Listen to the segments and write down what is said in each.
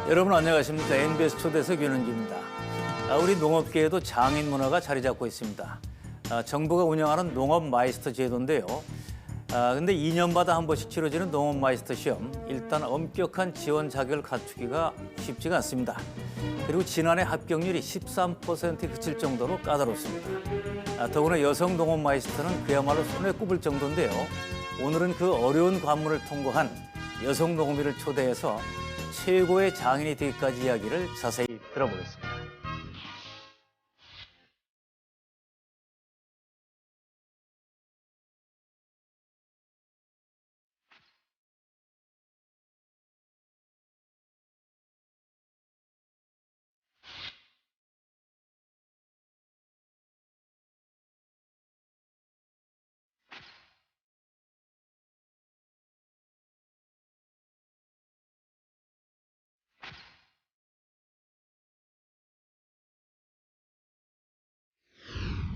여러분 안녕하십니까? NBS 초대석 윤은기입니다. 우리 농업계에도 장인 문화가 자리 잡고 있습니다. 정부가 운영하는 농업 마이스터 제도인데요. 근데 2년마다 한 번씩 치러지는 농업 마이스터 시험. 일단 엄격한 지원 자격을 갖추기가 쉽지가 않습니다. 그리고 지난해 합격률이 13%에 그칠 정도로 까다롭습니다. 더구나 여성 농업 마이스터는 그야말로 손에 꼽을 정도인데요. 오늘은 그 어려운 관문을 통과한 여성 농업인을 초대해서 최고의 장인이 되기까지 이야기를 자세히 들어보겠습니다.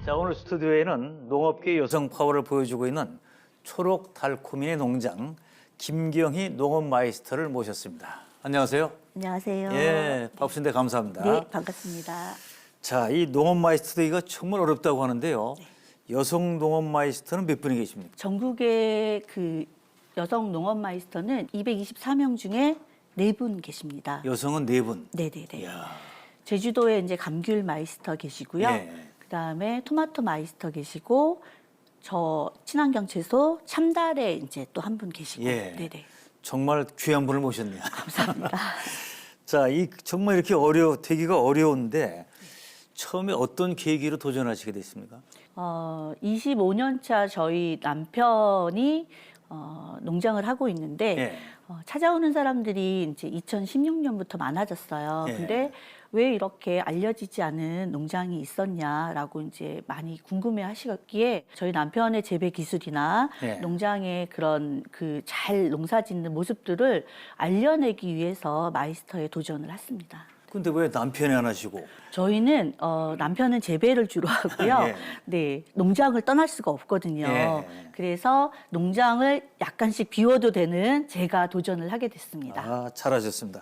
자, 오늘 스튜디오에는 농업계 여성 파워를 보여주고 있는 초록 달콤이네 농장 김경희 농업 마이스터를 모셨습니다. 안녕하세요. 안녕하세요. 예, 바쁘신데 감사합니다. 네, 반갑습니다. 자, 이 농업 마이스터 되기가 정말 어렵다고 하는데요. 네. 여성 농업 마이스터는 몇 분이 계십니까? 전국의 그 여성 농업 마이스터는 224명 중에 4분 계십니다. 여성은 4분. 네네네. 이야. 제주도에 이제 감귤 마이스터 계시고요. 예. 그다음에 토마토 마이스터 계시고 저 친환경 채소 참달에 이제 또 한 분 계시고. 예. 네네. 정말 귀한 분을 모셨네요. 감사합니다. 자, 이 정말 이렇게 되기가 어려운데 처음에 어떤 계기로 도전하시게 됐습니까? 25년 차 저희 남편이 농장을 하고 있는데 예. 찾아오는 사람들이 이제 2016년부터 많아졌어요. 예. 근데 왜 이렇게 알려지지 않은 농장이 있었냐라고 이제 많이 궁금해 하시기에 저희 남편의 재배 기술이나 예. 농장의 그런 그 잘 농사 짓는 모습들을 알려내기 위해서 마이스터에 도전을 했습니다. 근데 왜 남편이 안 하시고? 저희는 남편은 재배를 주로 하고요. 예. 네, 농장을 떠날 수가 없거든요. 예. 그래서 농장을 약간씩 비워도 되는 제가 도전을 하게 됐습니다. 아, 잘하셨습니다.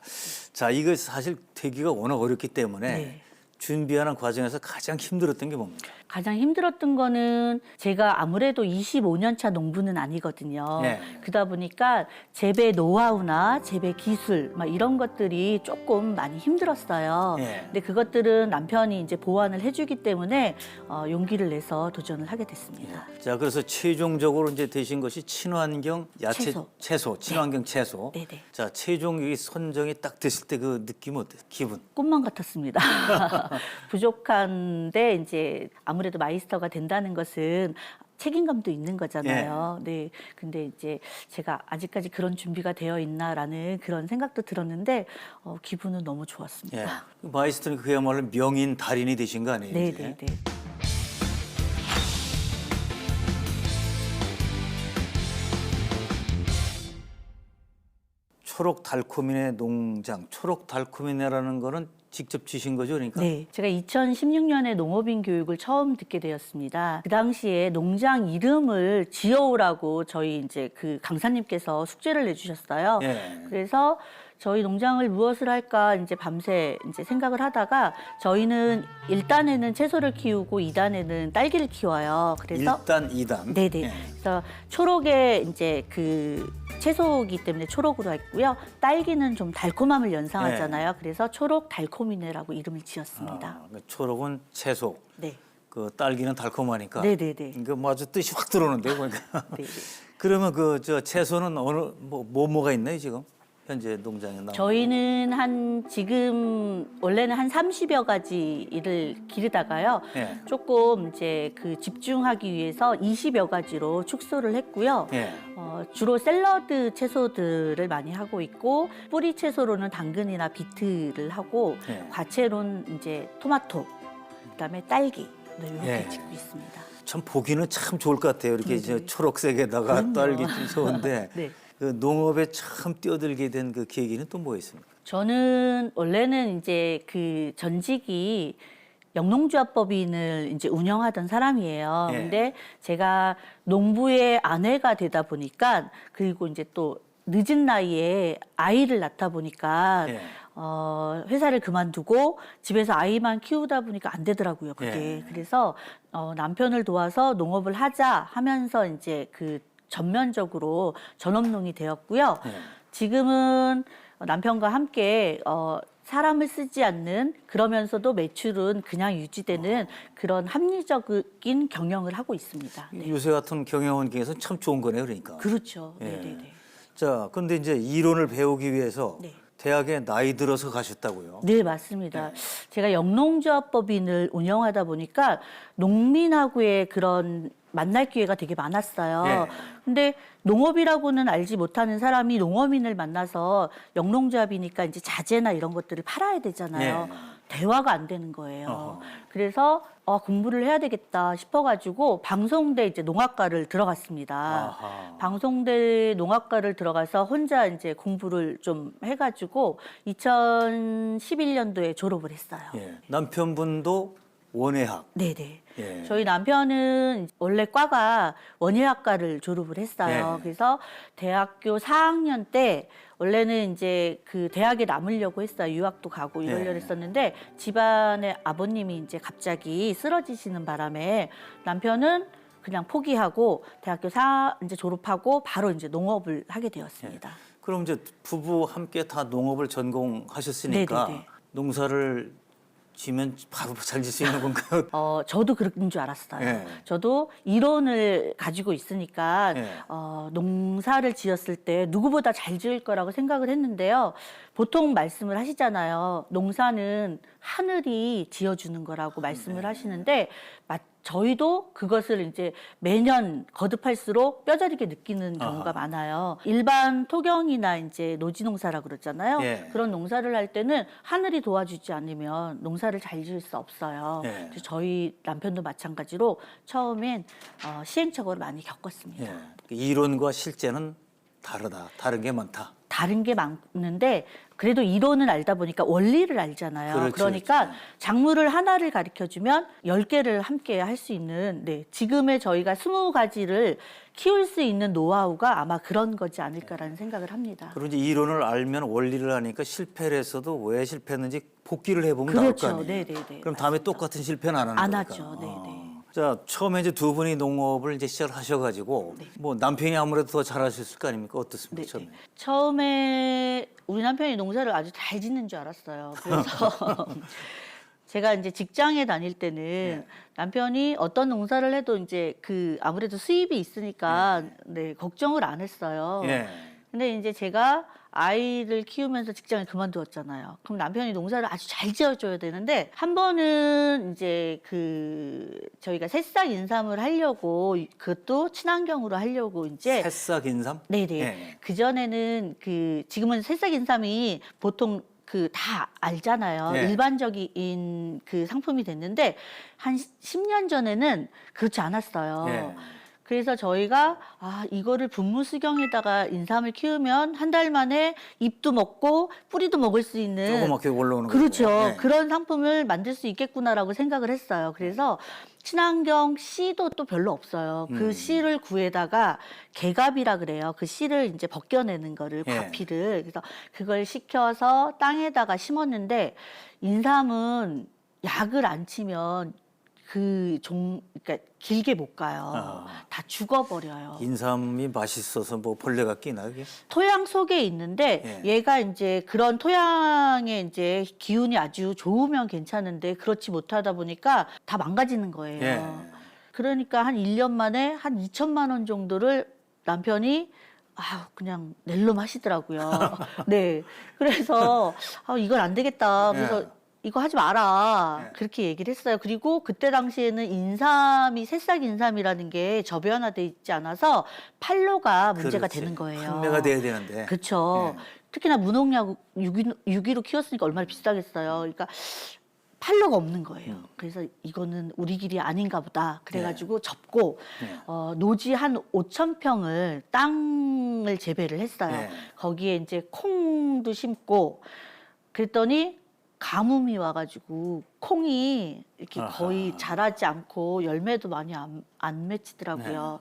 자, 이거 사실 되기가 워낙 어렵기 때문에 네. 준비하는 과정에서 가장 힘들었던 게 뭡니까? 가장 힘들었던 거는 제가 아무래도 25년 차 농부는 아니거든요. 네. 그러다 보니까 재배 노하우나 재배 기술 막 이런 것들이 조금 많이 힘들었어요. 네. 근데 그것들은 남편이 이제 보완을 해주기 때문에 용기를 내서 도전을 하게 됐습니다. 자, 그래서 최종적으로 이제 되신 것이 친환경 야채 채소. 친환경 채소. 네네. 자, 최종 이 선정이 딱 됐을 때 그 느낌은 어때요? 기분? 꿈만 같았습니다. 부족한데 이제 아무래도 마이스터가 된다는 것은 책임감도 있는 거잖아요. 네. 근데 이제 제가 아직까지 그런 준비가 되어 있나라는 그런 생각도 들었는데 기분은 너무 좋았습니다. 예. 마이스터는 그야말로 명인 달인이 되신 거 아니에요? 이제? 네네네. 초록 달콤이네 농장, 초록 달콤이네라는 거는 직접 지신 거죠, 그러니까? 네, 제가 2016년에 농업인 교육을 처음 듣게 되었습니다. 그 당시에 농장 이름을 지어오라고 저희 이제 그 강사님께서 숙제를 내주셨어요. 예. 그래서 저희 농장을 무엇을 할까 이제 밤새 이제 생각을 하다가 저희는 1단에는 채소를 키우고 2단에는 딸기를 키워요. 그래서 1단, 2단. 네네. 예. 그래서 초록에 이제 그 채소이기 때문에 초록으로 했고요. 딸기는 좀 달콤함을 연상하잖아요. 그래서 초록 달콤이네라고 이름을 지었습니다. 그 초록은 채소, 네. 그 딸기는 달콤하니까. 네네네. 이거 마주 뜻이 확 들어오는데요, 그러니까. 네네. 그러면 저 채소는 뭐가 있나요, 지금? 현재 농장에 나오는? 저희는 지금 원래는 한 30여 가지를 기르다가요. 예. 조금 이제 그 집중하기 위해서 20여 가지로 축소를 했고요. 예. 주로 샐러드 채소들을 많이 하고 있고 뿌리 채소로는 당근이나 비트를 하고 예. 과채로는 이제 토마토, 그다음에 딸기 이렇게 예. 짓고 있습니다. 참 보기는 참 좋을 것 같아요. 이렇게 저 초록색에다가 그럼요. 딸기 좀 좋은데 네. 그 농업에 참 뛰어들게 된 그 계기는 또 뭐였습니까? 저는 원래는 이제 그 전직이 영농조합법인을 이제 운영하던 사람이에요. 예. 근데 제가 농부의 아내가 되다 보니까 그리고 이제 또 늦은 나이에 아이를 낳다 보니까 예. 회사를 그만두고 집에서 아이만 키우다 보니까 안 되더라고요, 그게. 예. 그래서 남편을 도와서 농업을 하자 하면서 이제 그 전면적으로 전업농이 되었고요. 예. 지금은 남편과 함께 사람을 쓰지 않는, 그러면서도 매출은 그냥 유지되는 그런 합리적인 경영을 하고 있습니다. 네. 요새 같은 경영 환경에서 참 좋은 거네요, 그러니까. 그렇죠. 예. 네네네. 자, 근데 이제 이론을 배우기 위해서 네. 대학에 나이 들어서 가셨다고요? 네, 맞습니다. 제가 영농조합법인을 운영하다 보니까 농민하고의 그런 만날 기회가 되게 많았어요. 예. 근데 농업이라고는 알지 못하는 사람이 농어민을 만나서 영농조합이니까 이제 자재나 이런 것들을 팔아야 되잖아요. 예. 대화가 안 되는 거예요. 어허. 그래서 공부를 해야 되겠다 싶어가지고 방송대 이제 농학과를 들어갔습니다. 아하. 방송대 농학과를 들어가서 혼자 이제 공부를 좀 해가지고 2011년도에 졸업을 했어요. 예. 남편분도 원예학. 네네. 예. 저희 남편은 원래 과가 원예학과를 졸업을 했어요. 네. 그래서 대학교 4학년 때 원래는 이제 그 대학에 남으려고 했어요. 유학도 가고 이러려고 네. 했었는데 집안의 아버님이 이제 갑자기 쓰러지시는 바람에 남편은 그냥 포기하고 대학교 이제 졸업하고 바로 이제 농업을 하게 되었습니다. 그럼 이제 부부 함께 다 농업을 전공하셨으니까 네네네. 농사를 지면 바로 잘 질 수 있는 건가요? 저도 그런 줄 알았어요. 예. 저도 이론을 가지고 있으니까 예. 농사를 지었을 때 누구보다 잘 지을 거라고 생각을 했는데요. 보통 말씀을 하시잖아요. 농사는 하늘이 지어주는 거라고 말씀을 하시는데 저희도 그것을 이제 매년 거듭할수록 뼈저리게 느끼는 경우가 아하. 많아요. 일반 토경이나 이제 노지농사라 그러잖아요. 예. 그런 농사를 할 때는 하늘이 도와주지 않으면 농사를 잘 지을 수 없어요. 예. 그래서 저희 남편도 마찬가지로 처음엔 시행착오를 많이 겪었습니다. 예. 이론과 실제는 다르다. 다른 게 많다. 다른 게 많은데 그래도 이론을 알다 보니까 원리를 알잖아요. 그렇죠, 그러니까 그렇죠. 작물을 하나를 가르쳐주면 10개를 함께 할 수 있는, 지금의 저희가 20가지를 키울 수 있는 노하우가 아마 그런 거지 않을까라는 생각을 합니다. 그리고 이제 이론을 알면 원리를 아니까 실패를 했어도 왜 실패했는지 복기를 해보면 나을 거 그렇죠. 아니에요. 네네네. 그럼 다음에 똑같은 실패는 안 하는 안 거니까. 하죠. 네네. 자, 처음에 이제 두 분이 농업을 이제 시작을 하셔가지고 뭐 남편이 아무래도 더 잘하셨을 거 아닙니까? 어떻습니까? 처음에? 처음에 우리 남편이 농사를 아주 잘 짓는 줄 알았어요. 그래서 제가 이제 직장에 다닐 때는 남편이 어떤 농사를 해도 이제 아무래도 수입이 있으니까 걱정을 안 했어요. 예. 근데 이제 제가 아이를 키우면서 직장을 그만두었잖아요. 그럼 남편이 농사를 아주 잘 지어줘야 되는데 한 번은 이제 저희가 새싹 인삼을 하려고, 그것도 친환경으로 하려고 이제 새싹 인삼? 네네. 예. 그전에는 지금은 새싹 인삼이 보통 다 알잖아요. 네. 일반적인 상품이 됐는데 한 10년 전에는 그렇지 않았어요. 예. 그래서 저희가 이거를 분무수경에다가 인삼을 키우면 한 달 만에 잎도 먹고 뿌리도 먹을 수 있는 조그맣게 올라오는 그렇죠. 거고. 예. 그런 상품을 만들 수 있겠구나라고 생각을 했어요. 그래서 친환경 씨도 또 별로 없어요. 그 씨를 구해다가 개갑이라 그래요. 그 씨를 이제 벗겨내는 거를, 예. 과피를. 그래서 그걸 식혀서 땅에다가 심었는데 인삼은 약을 안 치면 그러니까 길게 못 가요. 다 죽어버려요. 인삼이 맛있어서 뭐 벌레가 끼나 그게? 토양 속에 있는데 얘가 이제 그런 토양에 이제 기운이 아주 좋으면 괜찮은데 그렇지 못하다 보니까 다 망가지는 거예요. 예. 그러니까 한 1년 만에 한 2천만 원 정도를 남편이 그냥 낼름 하시더라고요. 네. 그래서 이건 안 되겠다. 그래서 예. 이거 하지 마라. 네. 그렇게 얘기를 했어요. 그리고 그때 당시에는 인삼이, 새싹 인삼이라는 게 저변화돼 있지 않아서 판로가 문제가 그렇지. 되는 거예요. 판매가 돼야 되는데. 그렇죠. 예. 특히나 무농약 유기로 키웠으니까 얼마나 비싸겠어요. 그러니까 판로가 없는 거예요. 그래서 이거는 우리 길이 아닌가 보다. 그래가지고 접고 노지 한 5,000평을 땅을 재배를 했어요. 네. 거기에 이제 콩도 심고 그랬더니 가뭄이 와가지고 콩이 이렇게 아하. 거의 자라지 않고 열매도 많이 안 맺히더라고요.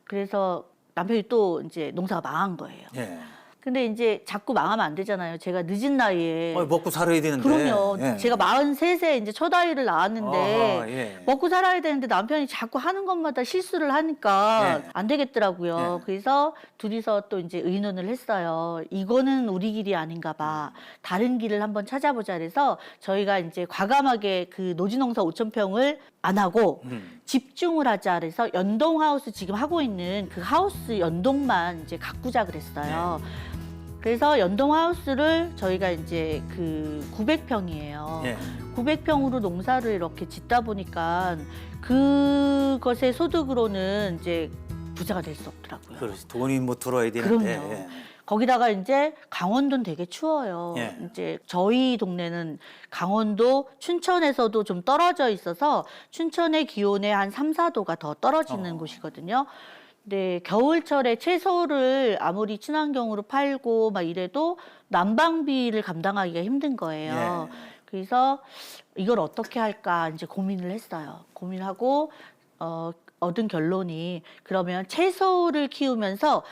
그래서 남편이 또 이제 농사가 망한 거예요. 예. 근데 이제 자꾸 망하면 안 되잖아요. 제가 늦은 나이에. 먹고 살아야 되는데. 그럼요. 예. 제가 43세 이제 첫 아이를 낳았는데 아하, 예. 먹고 살아야 되는데 남편이 자꾸 하는 것마다 실수를 하니까 예. 안 되겠더라고요. 예. 그래서 둘이서 또 이제 의논을 했어요. 이거는 우리 길이 아닌가 봐. 다른 길을 한번 찾아보자 그래서 저희가 이제 과감하게 그 노지농사 5,000평을 안 하고 집중을 하자 그래서 연동하우스 지금 하고 있는 그 하우스 연동만 이제 가꾸자 그랬어요. 그래서 연동하우스를 저희가 이제 그 900평이에요. 예. 900평으로 농사를 이렇게 짓다 보니까 그것의 소득으로는 이제 부자가 될 수 없더라고요. 그렇지. 돈이 뭐 들어야 되는데. 그럼요. 예. 거기다가 이제 강원도는 되게 추워요. 예. 이제 저희 동네는 강원도 춘천에서도 좀 떨어져 있어서 춘천의 기온의 한 3, 4도가 더 떨어지는 곳이거든요. 네, 겨울철에 채소를 아무리 친환경으로 팔고 막 이래도 난방비를 감당하기가 힘든 거예요. 예. 그래서 이걸 어떻게 할까 이제 고민을 했어요. 고민하고 얻은 결론이 그러면 채소를 키우면서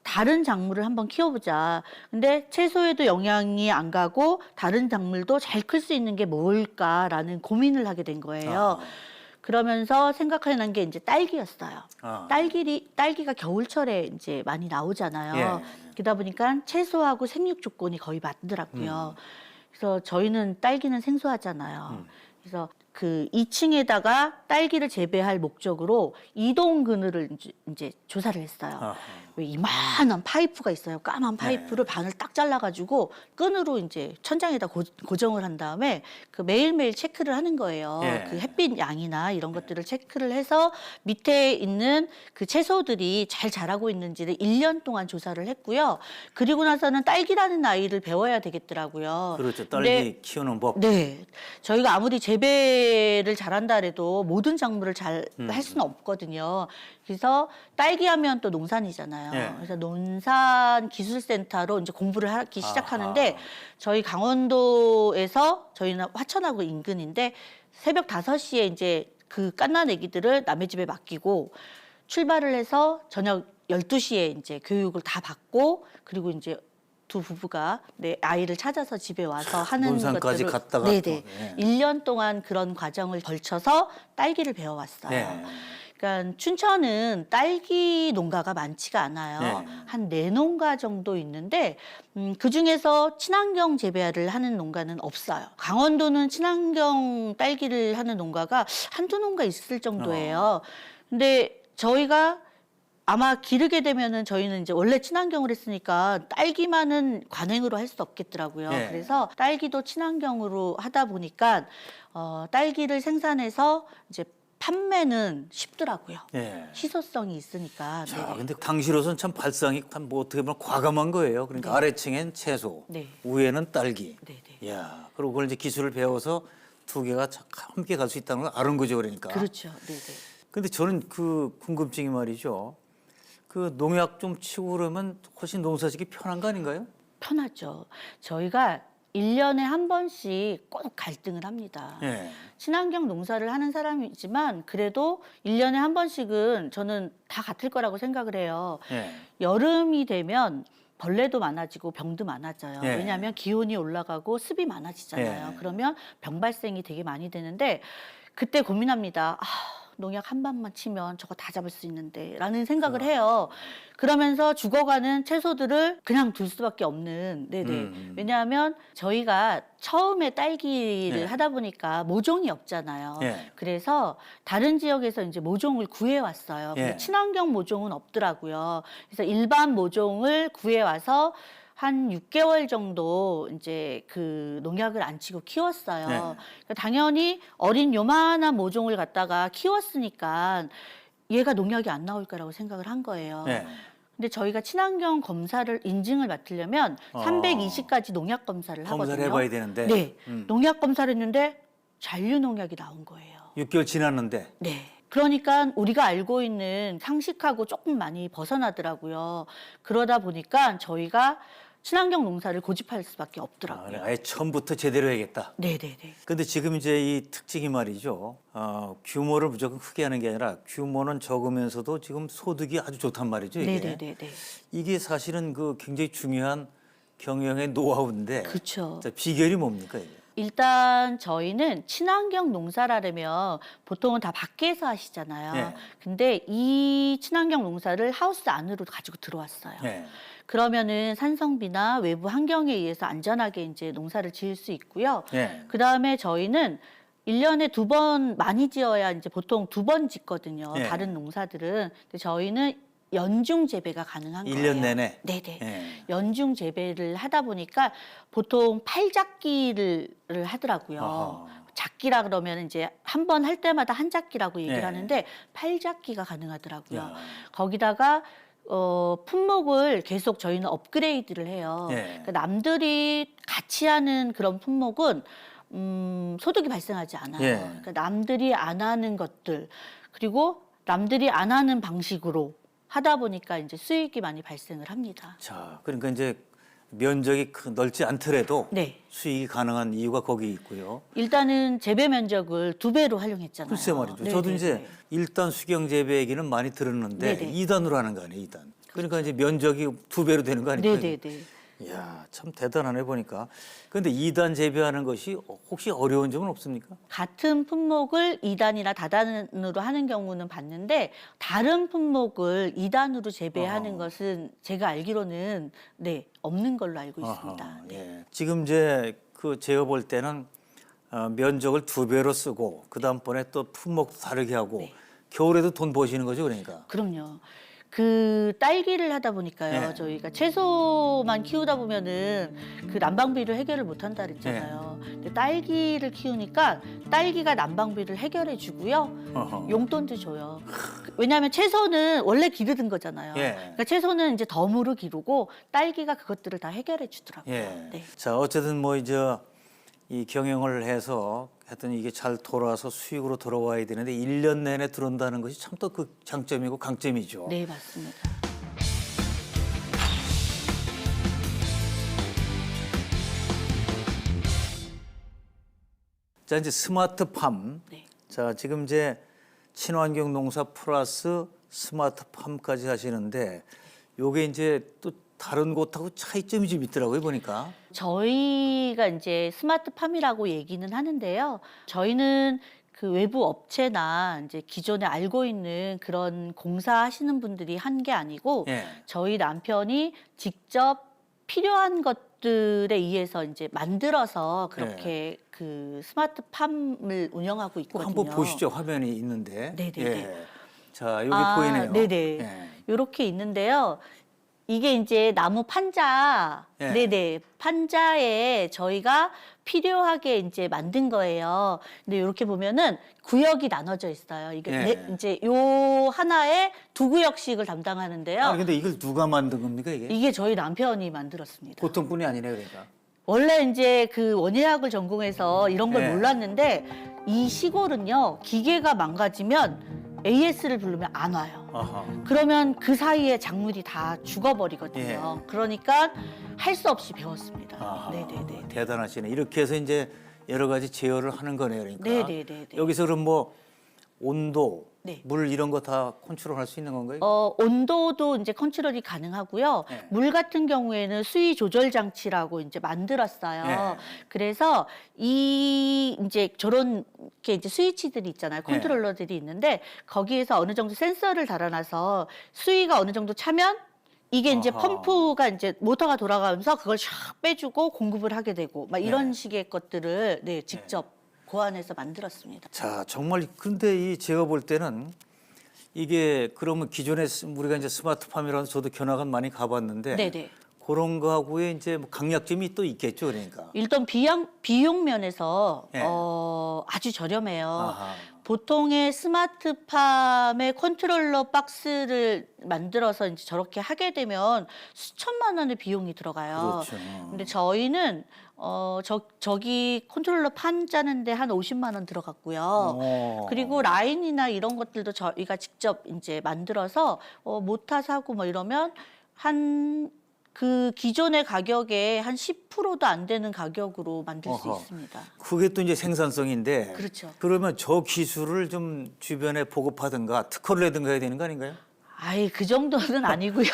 다른 작물을 한번 키워보자. 근데 채소에도 영향이 안 가고 다른 작물도 잘 클 수 있는 게 뭘까라는 고민을 하게 된 거예요. 그러면서 생각해낸 게 이제 딸기였어요. 딸기가 겨울철에 이제 많이 나오잖아요. 예. 그러다 보니까 채소하고 생육 조건이 거의 맞더라고요. 그래서 저희는 딸기는 생소하잖아요. 그래서 그 2층에다가 딸기를 재배할 목적으로 이동 그늘을 이제 조사를 했어요. 왜 이만한 파이프가 있어요. 까만 파이프를 반을 딱 잘라가지고 끈으로 이제 천장에다 고정을 한 다음에 그 매일매일 체크를 하는 거예요. 예. 그 햇빛 양이나 이런 것들을 체크를 해서 밑에 있는 그 채소들이 잘 자라고 있는지를 1년 동안 조사를 했고요. 그리고 나서는 딸기라는 아이를 배워야 되겠더라고요. 그렇죠. 딸기 키우는 법. 네. 저희가 아무리 재배를 잘한다 해도 모든 작물을 잘 할 수는 없거든요. 그래서 딸기 하면 또 농산이잖아요. 예. 그래서 농산 기술센터로 이제 공부를 하기 시작하는데 아하. 저희 강원도에서 저희는 화천하고 인근인데 새벽 5시에 이제 그 갓난 아기들을 남의 집에 맡기고 출발을 해서 저녁 12시에 이제 교육을 다 받고 그리고 이제 두 부부가 내 아이를 찾아서 집에 와서 하는 논산까지 것들을 갔다가 네네. 또, 예. 1년 동안 그런 과정을 걸쳐서 딸기를 배워왔어요. 예. 그러니까 춘천은 딸기 농가가 많지가 않아요. 네. 한 4농가 정도 있는데 그중에서 친환경 재배를 하는 농가는 없어요. 강원도는 친환경 딸기를 하는 농가가 한두 농가 있을 정도예요. 근데 저희가 아마 기르게 되면은 저희는 이제 원래 친환경을 했으니까 딸기만은 관행으로 할 수 없겠더라고요. 네. 그래서 딸기도 친환경으로 하다 보니까 딸기를 생산해서 이제 판매는 쉽더라고요. 예. 희소성이 있으니까. 자, 네네. 근데 당시로서는 참 발상이 참 뭐 어떻게 보면 과감한 거예요. 그러니까 네. 아래층엔 채소, 네. 위에는 딸기. 네네. 야, 그리고 그걸 이제 기술을 배워서 두 개가 함께 갈 수 있다는 걸 아는 거죠, 그러니까. 그렇죠. 네네. 근데 저는 그 궁금증이 말이죠. 그 농약 좀 치고 그러면 훨씬 농사짓기 편한 거 아닌가요? 편하죠. 저희가 1년에 한 번씩 꼭 갈등을 합니다. 예. 친환경 농사를 하는 사람이지만 그래도 1년에 한 번씩은 저는 다 같을 거라고 생각을 해요. 예. 여름이 되면 벌레도 많아지고 병도 많아져요. 예. 왜냐하면 기온이 올라가고 습이 많아지잖아요. 예. 그러면 병 발생이 되게 많이 되는데 그때 고민합니다. 농약 한 방만 치면 저거 다 잡을 수 있는데 라는 생각을 해요. 그러면서 죽어가는 채소들을 그냥 둘 수밖에 없는. 네네. 왜냐하면 저희가 처음에 딸기를 네. 하다 보니까 모종이 없잖아요. 예. 그래서 다른 지역에서 이제 모종을 구해왔어요. 근데 예. 친환경 모종은 없더라고요. 그래서 일반 모종을 구해와서 한 6개월 정도 이제 그 농약을 안 치고 키웠어요. 네. 그러니까 당연히 어린 요만한 모종을 갖다가 키웠으니까 얘가 농약이 안 나올 거라고 생각을 한 거예요. 예. 근데 저희가 친환경 검사를 인증을 맡으려면 320가지 농약 검사를 하거든요. 검사를 해봐야 되는데. 네. 농약 검사를 했는데 잔류 농약이 나온 거예요. 6개월 지났는데. 네. 그러니까 우리가 알고 있는 상식하고 조금 많이 벗어나더라고요. 그러다 보니까 저희가 친환경 농사를 고집할 수밖에 없더라고요. 아예 처음부터 제대로 해야겠다. 네네네. 근데 지금 이제 이 특징이 말이죠. 규모를 무조건 크게 하는 게 아니라 규모는 적으면서도 지금 소득이 아주 좋단 말이죠. 이게. 네네네. 이게 사실은 그 굉장히 중요한 경영의 노하우인데. 그렇죠. 자, 비결이 뭡니까 이게? 일단 저희는 친환경 농사라면 보통은 다 밖에서 하시잖아요. 네. 근데 이 친환경 농사를 하우스 안으로 가지고 들어왔어요. 네. 그러면은 산성비나 외부 환경에 의해서 안전하게 이제 농사를 지을 수 있고요. 네. 그다음에 저희는 1년에 2번 많이 지어야 이제 보통 2번 짓거든요. 네. 다른 농사들은. 근데 저희는 연중 재배가 가능한 거예요. 1년 내내? 네네. 네. 연중 재배를 하다 보니까 보통 팔작기를 하더라고요. 아하. 작기라 그러면 이제 한 번 할 때마다 한 작기라고 얘기를 네. 하는데 팔작기가 가능하더라고요. 야. 거기다가 품목을 계속 저희는 업그레이드를 해요. 네. 그러니까 남들이 같이 하는 그런 품목은 소득이 발생하지 않아요. 예. 그러니까 남들이 안 하는 것들 그리고 남들이 안 하는 방식으로 하다 보니까 이제 수익이 많이 발생을 합니다. 자, 그러니까 이제 면적이 넓지 않더라도 네. 수익이 가능한 이유가 거기 있고요. 일단은 재배 면적을 2배로 활용했잖아요. 글쎄 말이죠. 네네네. 저도 이제 1단 수경 재배 얘기는 많이 들었는데 네네. 2단으로 하는 거 아니에요, 2단. 그러니까 이제 면적이 2배로 되는 거 아닙니까? 네네네. 이야, 참 대단하네 보니까. 그런데 2단 재배하는 것이 혹시 어려운 점은 없습니까? 같은 품목을 2단이나 다단으로 하는 경우는 봤는데 다른 품목을 2단으로 재배하는 것은 제가 알기로는 네, 없는 걸로 알고 있습니다. 아하, 네. 예. 지금 이제 그 제가 볼 때는 면적을 2배로 쓰고 그 다음번에 또 품목도 다르게 하고 네. 겨울에도 돈 버시는 거죠, 그러니까. 그럼요. 그 딸기를 하다 보니까요. 네. 저희가 채소만 키우다 보면은 그 난방비를 해결을 못 한다 그랬잖아요. 네. 근데 딸기를 키우니까 딸기가 난방비를 해결해 주고요. 어허. 용돈도 줘요. 왜냐하면 채소는 원래 기르던 거잖아요. 예. 그러니까 채소는 이제 덤으로 기르고 딸기가 그것들을 다 해결해 주더라고요. 예. 네. 자, 어쨌든 뭐 이제 이 경영을 해서 하여튼 이게 잘 돌아와서 수익으로 돌아와야 되는데 1년 내내 들어온다는 것이 참 또 그 장점이고 강점이죠. 네, 맞습니다. 자, 이제 스마트팜. 네. 자, 지금 이제 친환경 농사 플러스 스마트팜까지 하시는데 요게 이제 또 다른 곳하고 차이점이 좀 있더라고요, 보니까. 저희가 이제 스마트팜이라고 얘기는 하는데요. 저희는 그 외부 업체나 이제 기존에 알고 있는 그런 공사하시는 분들이 한 게 아니고 예. 저희 남편이 직접 필요한 것들에 의해서 이제 만들어서 그렇게 그 스마트팜을 운영하고 있거든요. 한번 보시죠. 화면이 있는데. 네네네. 예. 자, 여기 아, 보이네요. 네네. 예. 이렇게 있는데요. 이게 이제 나무 판자, 예. 네네, 판자에 저희가 필요하게 이제 만든 거예요. 근데 이렇게 보면은 구역이 나눠져 있어요. 이게 예. 이제 요 하나에 2구역씩을 담당하는데요. 아니 근데 이걸 누가 만든 겁니까 이게? 이게 저희 남편이 만들었습니다. 보통 분이 아니네 그러니까. 원래 이제 그 원예학을 전공해서 이런 걸 네. 몰랐는데 이 시골은요 기계가 망가지면 AS를 부르면 안 와요. 아하. 그러면 그 사이에 작물이 다 죽어버리거든요. 그러니까 할 수 없이 배웠습니다. 아하. 네네네. 대단하시네. 이렇게 해서 이제 여러 가지 제어를 하는 거네요, 그러니까. 네네네네. 여기서 그럼 뭐 온도, 네. 물 이런 거 다 컨트롤할 수 있는 건가요? 온도도 이제 컨트롤이 가능하고요. 네. 물 같은 경우에는 수위 조절 장치라고 이제 만들었어요. 네. 그래서 이 이제 저런 게 이제 스위치들이 있잖아요. 컨트롤러들이 있는데 거기에서 어느 정도 센서를 달아놔서 수위가 어느 정도 차면 이게 이제 아하. 펌프가 이제 모터가 돌아가면서 그걸 샥 빼주고 공급을 하게 되고 막 이런 네. 식의 것들을 네, 직접 고안해서 만들었습니다. 자, 정말 근데 이 제가 볼 때는 이게 그러면 기존에 우리가 이제 스마트팜이라서 저도 견학은 많이 가봤는데 네네. 그런 거하고의 이제 뭐 강약점이 또 있겠죠, 그러니까. 일단 비용 면에서 네. 아주 저렴해요. 아하. 보통의 스마트팜의 컨트롤러 박스를 만들어서 이제 저렇게 하게 되면 수천만 원의 비용이 들어가요. 그렇죠. 근데 저희는 저기 컨트롤러 판 짜는데 한 50만 원 들어갔고요. 어. 그리고 라인이나 이런 것들도 저희가 직접 이제 만들어서 모타 사고 뭐 이러면 한 그 기존의 가격에 한 10%도 안 되는 가격으로 만들 수 어허. 있습니다. 그게 또 이제 생산성인데. 그렇죠. 그러면 저 기술을 좀 주변에 보급하든가 특허를 내든가 해야 되는 거 아닌가요? 아이, 그 정도는 아니고요.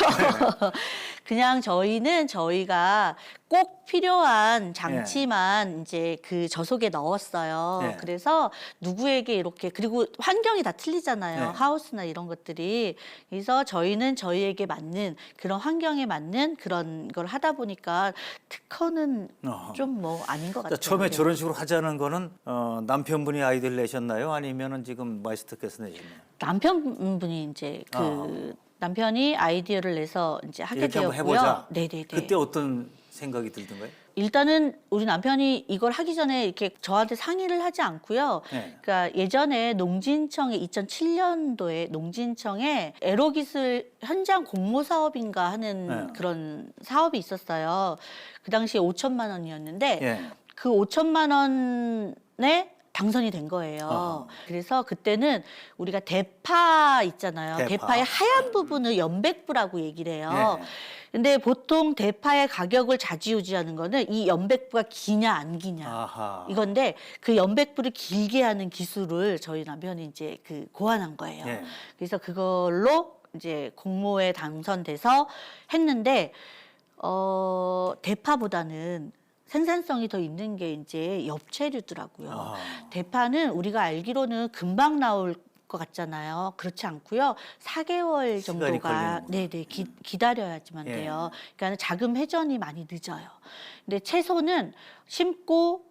그냥 저희가 꼭 필요한 장치만 이제 그 저속에 넣었어요. 네. 그래서 누구에게 이렇게, 그리고 환경이 다 틀리잖아요. 네. 하우스나 이런 것들이. 그래서 저희는 저희에게 맞는 그런 환경에 맞는 그런 걸 하다 보니까 특허는 어허. 좀 뭐 아닌 것 같아요. 처음에 네. 저런 식으로 하자는 거는 남편분이 아이디어를 내셨나요? 아니면은 지금 마이스터께서 내셨나요? 남편분이 이제 그 남편이 아이디어를 내서 이제 하게 이렇게 한번 되었고요. 해보자. 네네네. 그때 어떤 생각이 들던가요? 일단은 우리 남편이 이걸 하기 전에 이렇게 저한테 상의를 하지 않고요. 네. 그러니까 예전에 농진청에 2007년도에 농진청에 에로기술 현장 공모 사업인가 하는 네. 그런 사업이 있었어요. 그 당시에 5천만 원이었는데 예. 그 5천만 원에 당선이 된 거예요. 어허. 그래서 그때는 우리가 대파 있잖아요. 대파. 대파의 하얀 부분을 연백부라고 얘기를 해요. 예. 근데 보통 대파의 가격을 좌지우지하는 거는 이 연백부가 기냐 안 기냐 아하. 이건데, 그 연백부를 길게 하는 기술을 저희 남편이 이제 그 고안한 거예요. 예. 그래서 그걸로 이제 공모에 당선돼서 했는데 대파보다는 생산성이 더 있는 게 이제 엽채류더라고요. 아. 대파는 우리가 알기로는 금방 나올 것 같잖아요. 그렇지 않고요. 4개월 시간이 정도가 걸리는구나. 기다려야지만 예. 돼요. 그러니까 자금 회전이 많이 늦어요. 근데 채소는 심고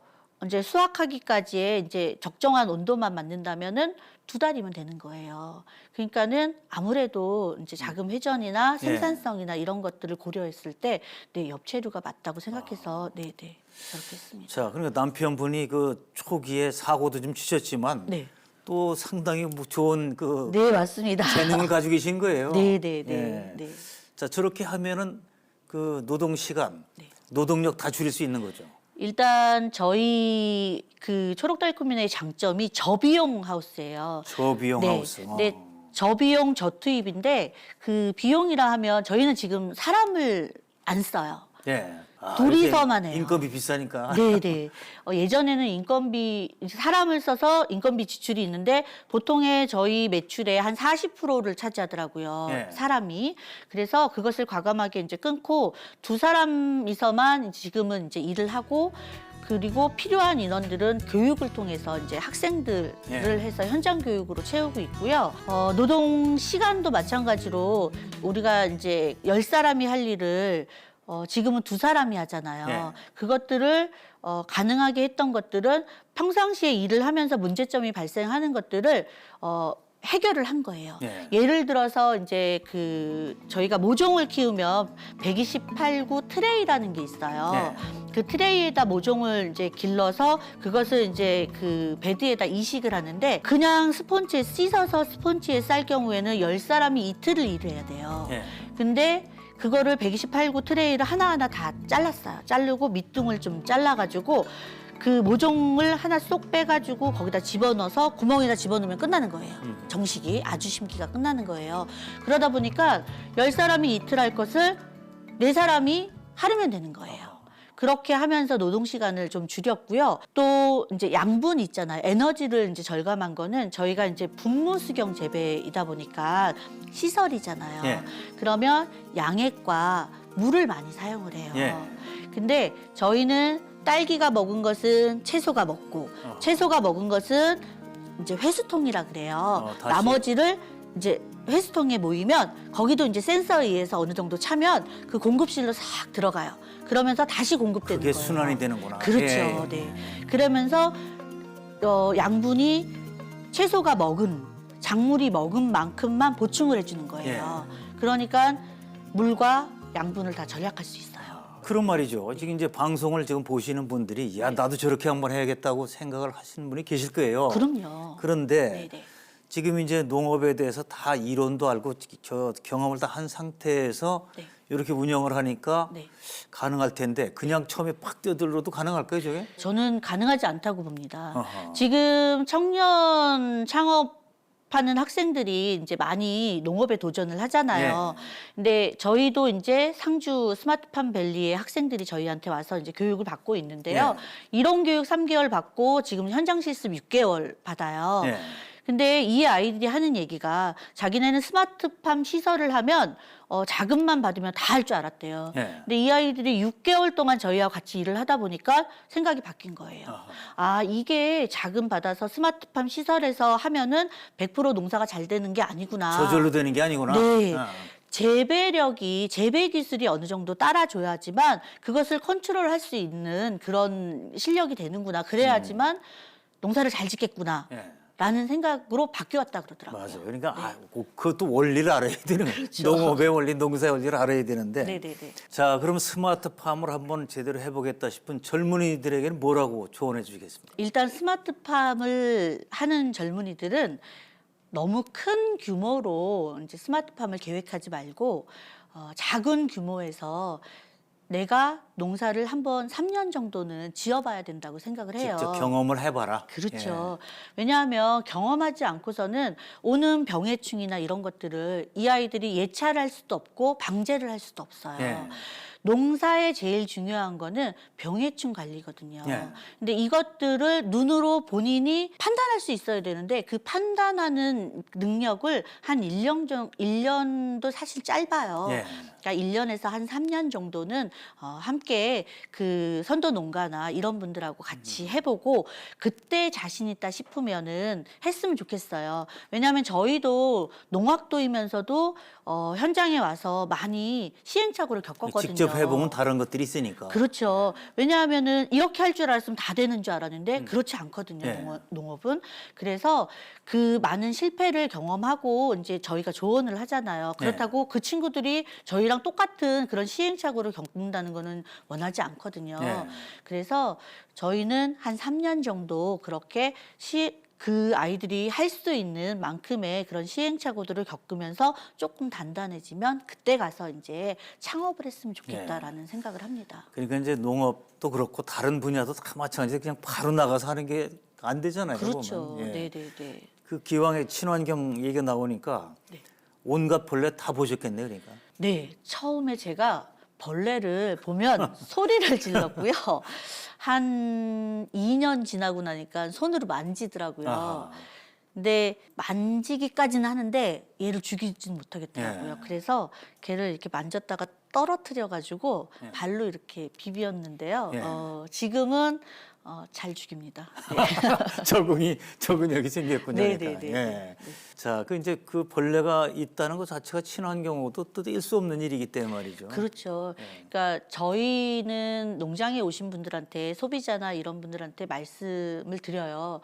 이제 수확하기까지의 이제 적정한 온도만 맞는다면은 2달이면 되는 거예요. 그러니까는 아무래도 이제 자금 회전이나 생산성이나 이런 것들을 고려했을 때 엽채류가 맞다고 생각해서 그렇게 했습니다. 자, 그러니까 남편분이 그 초기에 사고도 좀 치셨지만 네. 또 상당히 뭐 좋은 그 네, 맞습니다. 재능을 가지고 계신 거예요. 네. 자, 저렇게 하면은 그 노동 시간, 노동력 다 줄일 수 있는 거죠. 일단 저희 그 초록달콤이의 장점이 저비용 하우스예요. 저비용 하우스. 네, 저비용 저투입인데 그 비용이라 하면 저희는 지금 사람을 안 써요. 예. 둘이서만 이렇게 해요. 인건비 비싸니까. 네네. 예전에는 인건비, 사람을 써서 인건비 지출이 있는데 보통의 저희 매출의 한 40%를 차지하더라고요. 네. 사람이. 그래서 그것을 과감하게 이제 끊고 2사람이서만 지금은 이제 일을 하고, 그리고 필요한 인원들은 교육을 통해서 이제 학생들을 해서 현장 교육으로 채우고 있고요. 노동 시간도 마찬가지로 우리가 이제 10사람이 할 일을 지금은 2사람이 하잖아요. 네. 그것들을 가능하게 했던 것들은 평상시에 일을 하면서 문제점이 발생하는 것들을 해결을 한 거예요. 네. 예를 들어서 이제 그 저희가 모종을 키우면 128구 트레이라는 게 있어요. 네. 그 트레이에다 모종을 이제 길러서 그것을 이제 그 베드에다 이식을 하는데, 그냥 스폰지에 씻어서 스폰지에 쌀 경우에는 10사람이 이틀을 일해야 돼요. 예. 근데 그거를 128구 트레이를 하나하나 다 잘랐어요. 자르고 밑둥을 좀 잘라가지고 그 모종을 하나 쏙 빼가지고 거기다 집어넣어서 구멍에다 집어넣으면 끝나는 거예요. 정식이 아주 심기가 끝나는 거예요. 그러다 보니까 10사람이 이틀 할 것을 4사람이 하루면 되는 거예요. 그렇게 하면서 노동 시간을 좀 줄였고요. 또 이제 양분 있잖아요. 에너지를 이제 절감한 거는 저희가 이제 분무수경 재배이다 보니까 시설이잖아요. 예. 그러면 양액과 물을 많이 사용을 해요. 예. 근데 저희는 딸기가 먹은 것은 채소가 먹고, 채소가 먹은 것은 이제 회수통이라 그래요. 다시. 나머지를 이제 회수통에 모이면 거기도 이제 센서에 의해서 어느 정도 차면 그 공급실로 싹 들어가요. 그러면서 다시 공급되는 그게 거예요. 순환이 되는구나. 그렇죠. 예. 네. 그러면서 양분이 채소가 먹은, 작물이 먹은 만큼만 보충을 해주는 거예요. 그러니까 물과 양분을 다 절약할 수 있어요. 그런 말이죠. 지금 이제 방송을 지금 보시는 분들이 야 나도 저렇게 한번 해야겠다고 생각을 하시는 분이 계실 거예요. 그럼요. 그런데 네네. 지금 이제 농업에 대해서 다 이론도 알고 저 경험을 다 한 상태에서 네. 이렇게 운영을 하니까 네. 가능할 텐데 그냥 처음에 팍 뛰어들어도 가능할까요, 저게? 저는 가능하지 않다고 봅니다. 어허. 지금 청년 창업 하는 학생들이 이제 많이 농업에 도전을 하잖아요. 예. 근데 저희도 이제 상주 스마트팜 밸리의 학생들이 저희한테 와서 이제 교육을 받고 있는데요. 이론 교육 3개월 받고 지금 현장 실습 6개월 받아요. 예. 근데 이 아이들이 하는 얘기가 자기네는 스마트팜 시설을 하면 자금만 받으면 다 할 줄 알았대요. 예. 근데 이 아이들이 6개월 동안 저희와 같이 일을 하다 보니까 생각이 바뀐 거예요. 아, 이게 자금 받아서 스마트팜 시설에서 하면은 100% 농사가 잘 되는 게 아니구나. 저절로 되는 게 아니구나. 네. 아. 재배력이 재배 기술이 어느 정도 따라줘야지만 그것을 컨트롤할 수 있는 그런 실력이 되는구나. 그래야지만 농사를 잘 짓겠구나. 예. 라는 생각으로 바뀌었다 그러더라고요. 맞아요. 그러니까 그것도 원리를 알아야 되는 거예요. 그렇죠. 농업의 원리, 농사의 원리를 알아야 되는데. 네네네. 자, 그럼 스마트팜을 한번 제대로 해보겠다 싶은 젊은이들에게는 뭐라고 조언해 주시겠습니까? 일단 스마트팜을 하는 젊은이들은 너무 큰 규모로 이제 스마트팜을 계획하지 말고 작은 규모에서 내가 농사를 한번 3년 정도는 지어봐야 된다고 생각을 해요. 직접 경험을 해봐라. 그렇죠. 왜냐하면 경험하지 않고서는 오는 병해충이나 이런 것들을 이 아이들이 예찰할 수도 없고 방제를 할 수도 없어요. 예. 농사에 제일 중요한 거는 병해충 관리거든요. 예. 근데 이것들을 눈으로 본인이 판단할 수 있어야 되는데 그 판단하는 능력을 한 1년도 사실 짧아요. 예. 그러니까 1년에서 한 3년 정도는 함께 그 선도 농가나 이런 분들하고 같이 해보고 그때 자신 있다 싶으면은 했으면 좋겠어요. 왜냐하면 저희도 농학도이면서도 현장에 와서 많이 시행착오를 겪었거든요. 직접 해보면 다른 것들이 있으니까. 그렇죠. 왜냐하면은 이렇게 할 줄 알았으면 다 되는 줄 알았는데 그렇지 않거든요. 네. 농업은. 그래서 그 많은 실패를 경험하고 이제 저희가 조언을 하잖아요. 그렇다고 그 친구들이 저희랑 똑같은 그런 시행착오를 겪는다는 거는 원하지 않거든요. 네. 그래서 저희는 한 3년 정도 그렇게 그 아이들이 할 수 있는 만큼의 그런 시행착오들을 겪으면서 조금 단단해지면 그때 가서 이제 창업을 했으면 좋겠다라는 생각을 합니다. 그러니까 이제 농업도 그렇고 다른 분야도 다 마찬가지로 그냥 바로 나가서 하는 게 안 되잖아요. 그렇죠. 보면. 예. 네네네. 그 기왕에 친환경 얘기가 나오니까 네. 온갖 벌레 다 보셨겠네요. 그러니까. 네, 처음에 제가 벌레를 보면 소리를 질렀고요. 한 2년 지나고 나니까 손으로 만지더라고요. 아하. 근데 만지기까지는 하는데 얘를 죽이지는 못하겠더라고요. 예. 그래서 걔를 이렇게 만졌다가 떨어뜨려가지고 예. 발로 이렇게 비비었는데요. 예. 지금은 잘 죽입니다. 네. 적응력이 생겼군요. 네네네. 그러니까. 예. 자, 그 이제 그 벌레가 있다는 것 자체가 친환경하고도 또 뗄 수 없는 일이기 때문에 말이죠. 그렇죠. 네. 그러니까 저희는 농장에 오신 분들한테 소비자나 이런 분들한테 말씀을 드려요.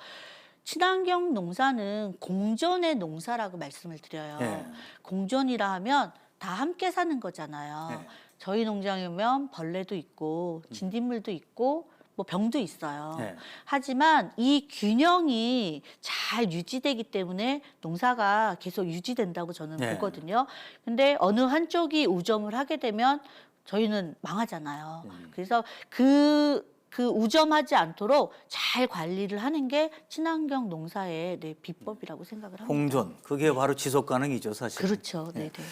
친환경 농사는 공존의 농사라고 말씀을 드려요. 네. 공존이라 하면 다 함께 사는 거잖아요. 네. 저희 농장에 오면 벌레도 있고 진딧물도 있고 뭐 병도 있어요. 네. 하지만 이 균형이 잘 유지되기 때문에 농사가 계속 유지된다고 저는 네. 보거든요. 근데 어느 한쪽이 우점을 하게 되면 저희는 망하잖아요. 그래서 그 우점하지 않도록 잘 관리를 하는 게 친환경 농사의 비법이라고 생각을 합니다. 공존, 그게 바로 지속 가능이죠, 사실. 그렇죠. 네, 네.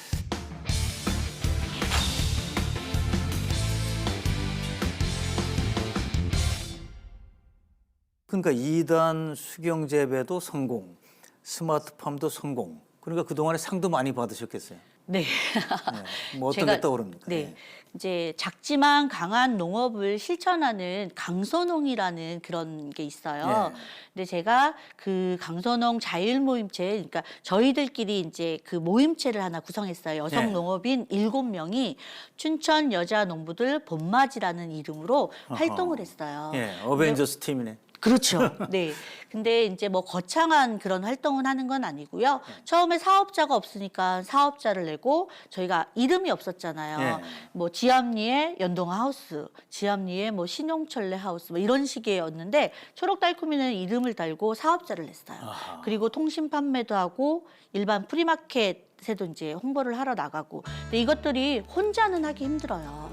그러니까 2단 수경 재배도 성공, 스마트팜도 성공. 그러니까 그동안에 상도 많이 받으셨겠어요. 네. 네. 뭐 어떤 게 떠오릅니까? 네. 예. 이제 작지만 강한 농업을 실천하는 강선홍이라는 그런 게 있어요. 예. 근데 제가 그 강선홍 자율 모임체, 그러니까 저희들끼리 이제 그 모임체를 하나 구성했어요. 여성 예. 농업인 7명이 춘천 여자 농부들 봄맞이라는 이름으로 활동을 했어요. 예, 어벤져스 팀이네. 그렇죠. 네. 근데 이제 뭐 거창한 그런 활동은 하는 건 아니고요. 처음에 사업자가 없으니까 사업자를 내고 저희가 이름이 없었잖아요. 예. 뭐 지암리의 연동아 하우스, 지암리의 뭐 신용철레 하우스 뭐 이런 식이었는데 초록달콤이는 이름을 달고 사업자를 냈어요. 아하. 그리고 통신 판매도 하고 일반 프리마켓 에도 이제 홍보를 하러 나가고 근데 이것들이 혼자는 하기 힘들어요.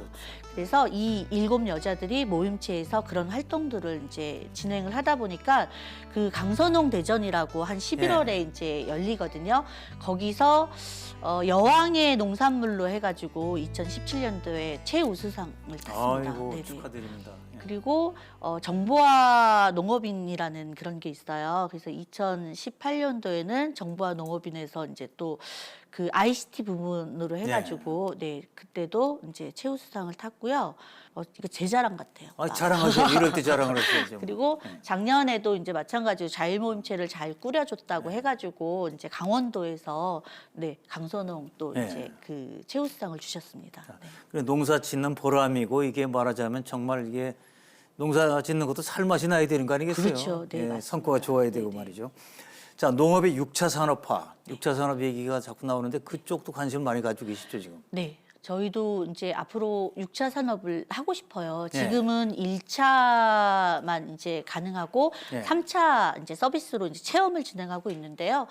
그래서 이 7 여자들이 모임체에서 그런 활동들을 이제 진행을 하다 보니까 그 강선홍 대전이라고 한 11월에 이제 열리거든요. 거기서 여왕의 농산물로 해가지고 2017년도에 최우수상을 탔습니다. 아이고 네네. 축하드립니다. 예. 그리고 정보화 농업인이라는 그런 게 있어요. 그래서 2018년도에는 정보화 농업인에서 이제 또 그 ICT 부문으로 해가지고 네 그때도 이제 최우수상을 탔고요. 이거 제 자랑 같아요. 아, 자랑하셔야죠. 이럴 때 자랑을 하셔야죠. 그리고 작년에도 이제 마찬가지로 자율모임체를 잘 꾸려줬다고 해가지고 이제 강원도에서 네 강선홍 또 네. 이제 그 최우수상을 주셨습니다. 네. 그래, 농사 짓는 보람이고 이게 말하자면 정말 이게 농사 짓는 것도 살맛이 나야 되는 거 아니겠어요? 그렇죠. 네, 예, 맞습니다. 성과가 좋아야 되고 말이죠. 자, 농업의 6차 산업화, 6차 산업 얘기가 자꾸 나오는데 그쪽도 관심을 많이 가지고 계시죠, 지금? 네. 저희도 이제 앞으로 6차 산업을 하고 싶어요. 네. 지금은 1차만 이제 가능하고 네. 3차 이제 서비스로 이제 체험을 진행하고 있는데요.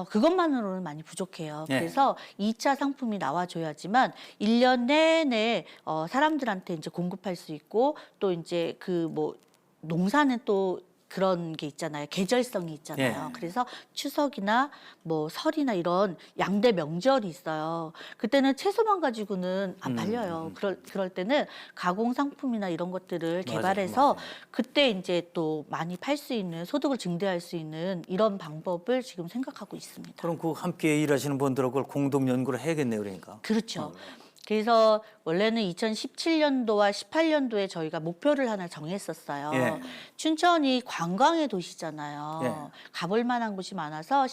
그것만으로는 많이 부족해요. 네. 그래서 2차 상품이 나와줘야지만 1년 내내 사람들한테 이제 공급할 수 있고 또 이제 그 뭐 농사는 또 그런 게 있잖아요. 계절성이 있잖아요. 네. 그래서 추석이나 뭐 설이나 이런 양대 명절이 있어요. 그때는 채소만 가지고는 안 팔려요. 그럴 때는 가공 상품이나 이런 것들을 맞아요, 개발해서 맞아요. 그때 이제 또 많이 팔 수 있는 소득을 증대할 수 있는 이런 방법을 지금 생각하고 있습니다. 그럼 그 함께 일하시는 분들하고 그걸 공동 연구를 해야겠네요, 그러니까. 그렇죠. 그래서 원래는 2017년도와 18년도에 저희가 목표를 하나 정했었어요. 예. 춘천이 관광의 도시잖아요. 예. 가볼 만한 곳이 많아서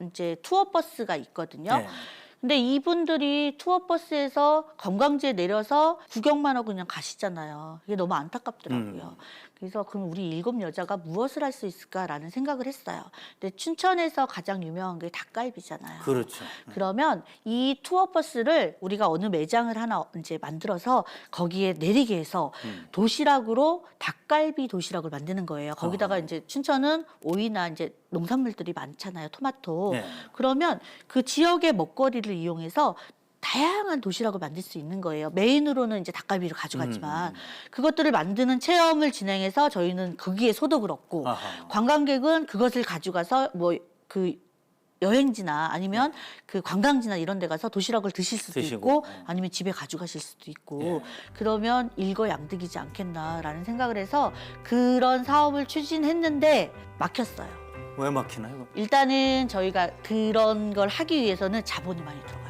이제 투어버스가 있거든요. 예. 근데 이분들이 투어버스에서 관광지에 내려서 구경만 하고 그냥 가시잖아요. 이게 너무 안타깝더라고요. 그래서 그럼 우리 7 여자가 무엇을 할 수 있을까라는 생각을 했어요. 근데 춘천에서 가장 유명한 게 닭갈비잖아요. 그렇죠. 그러면 이 투어버스를 우리가 어느 매장을 하나 이제 만들어서 거기에 내리게 해서 도시락으로 닭갈비 도시락을 만드는 거예요. 거기다가 이제 춘천은 오이나 이제 농산물들이 많잖아요. 토마토. 네. 그러면 그 지역의 먹거리를 이용해서 다양한 도시락을 만들 수 있는 거예요. 메인으로는 이제 닭갈비를 가져갔지만 그것들을 만드는 체험을 진행해서 저희는 거기에 소득을 얻고 아하. 관광객은 그것을 가져가서 뭐 그 여행지나 아니면 그 관광지나 이런 데 가서 도시락을 드실 수도 드시고. 있고 아니면 집에 가져가실 수도 있고 예. 그러면 일거양득이지 않겠나라는 생각을 해서 그런 사업을 추진했는데 막혔어요. 왜 막히나요? 일단은 저희가 그런 걸 하기 위해서는 자본이 많이 들어가요.